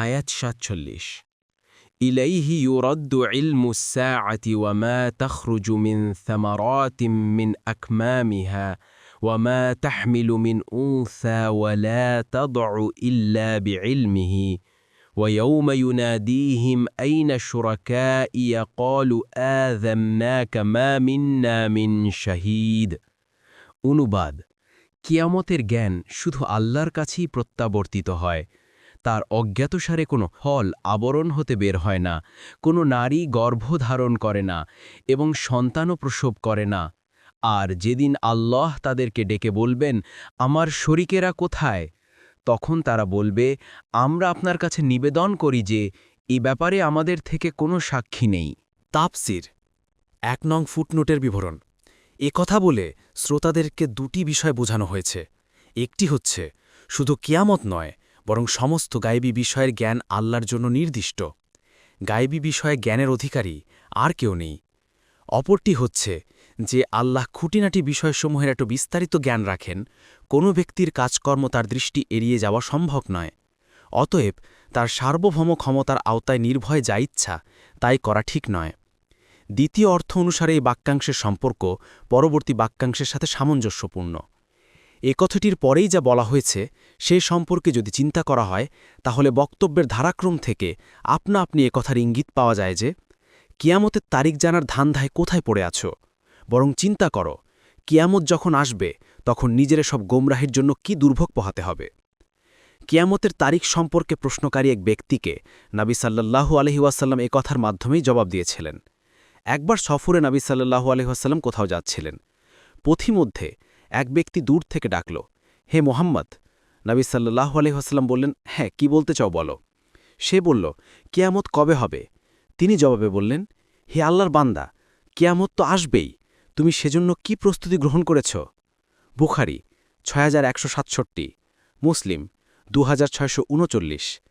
আয়াত ৪৭ ইলাইহি ইউরাদ্দু ইলমুস সাআতি ওয়া মা তাখরুজু মিন সামারাতিন মিন আকমামিহা ওয়া মা তাহমিলু মিন উনসা ওয়া লা তাদউ ইল্লা বিইলমিহি ওয়া ইয়াওমা ইউনাদিহিম আইনা শুরাকাই ইয়াকালু আযান্নাকা মা মিন্না মিন শাহীদ। অনুবাদ: কিয়ামতের জ্ঞান শুধু আল্লাহর কাছেই প্রত্যাবর্তিত হয়। তার অজ্ঞাতসারে কোনো ফল আবরণ হতে বের হয় না, কোনো নারী গর্ভধারণ করে না এবং সন্তানও প্রসব করে না। আর যেদিন আল্লাহ তাদেরকে ডেকে বলবেন, আমার শরীকেরা কোথায়, তখন তারা বলবে, আমরা আপনার কাছে নিবেদন করি যে এ ব্যাপারে আমাদের থেকে কোনো সাক্ষী নেই। তাফসির ১ নং ফুটনোটের বিবরণ। কথা বলে শ্রোতাদেরকে দুটি বিষয় বোঝানো হয়েছে। একটি হচ্ছে শুধু কিয়ামত নয়, বরং সমস্ত গায়েবী বিষয়ের জ্ঞান আল্লাহর জন্য নির্দিষ্ট। গায়েবী বিষয়ে জ্ঞানের অধিকারী আর কেউ নেই। অপরটি হচ্ছে যে আল্লাহ খুঁটিনাটি বিষয়সমূহের একটু বিস্তারিত জ্ঞান রাখেন, কোনো ব্যক্তির কাজকর্ম তার দৃষ্টি এড়িয়ে যাওয়া সম্ভব নয়। অতএব তার সার্বভৌম ক্ষমতার আওতায় নির্ভয়ে যা ইচ্ছা তাই করা ঠিক নয়। দ্বিতীয় অর্থ অনুসারে এই বাক্যাংশের সম্পর্ক পরবর্তী বাক্যাংশের সাথে সামঞ্জস্যপূর্ণ। কথাটির পরেই যা বলা হয়েছে সে সম্পর্কে যদি চিন্তা করা হয়, তাহলে বক্তব্যের ধারাক্রম থেকে আপনা আপনি কথার ইঙ্গিত পাওয়া যায় যে কিয়ামতের তারিখ জানার ধান্ধায় কোথায় পড়ে আছো। বরং চিন্তা করো, কিয়ামত যখন আসবে তখন নিজের সব গোমরাহির জন্য কি দুর্ভোগ পোহাতে হবে। কিয়ামতের তারিখ সম্পর্কে প্রশ্নকারী এক ব্যক্তিকে নবী সাল্লাল্লাহু আলাইহি ওয়াসাল্লাম কথার মাধ্যমেই জবাব দিয়েছিলেন। একবার সফরে নবী সাল্লাল্লাহু আলাইহি ওয়াসাল্লাম কোথাও যাচ্ছিলেন। পথিমধ্যে এক ব্যক্তি দূর থেকে ডাকল, হে মোহাম্মদ। নবী সাল্লাল্লাহু আলাইহি ওয়াসাল্লাম বললেন, হ্যাঁ, কি বলতে চাও বলো। সে বলল, কিয়ামত কবে হবে? তিনি জবাবে বললেন, হে আল্লাহর বান্দা, কিয়ামত তো আসবেই, তুমি সেজন্য কি প্রস্তুতি গ্রহণ করেছ? বুখারী ৬১৬৭, মুসলিম ২৬৩৯।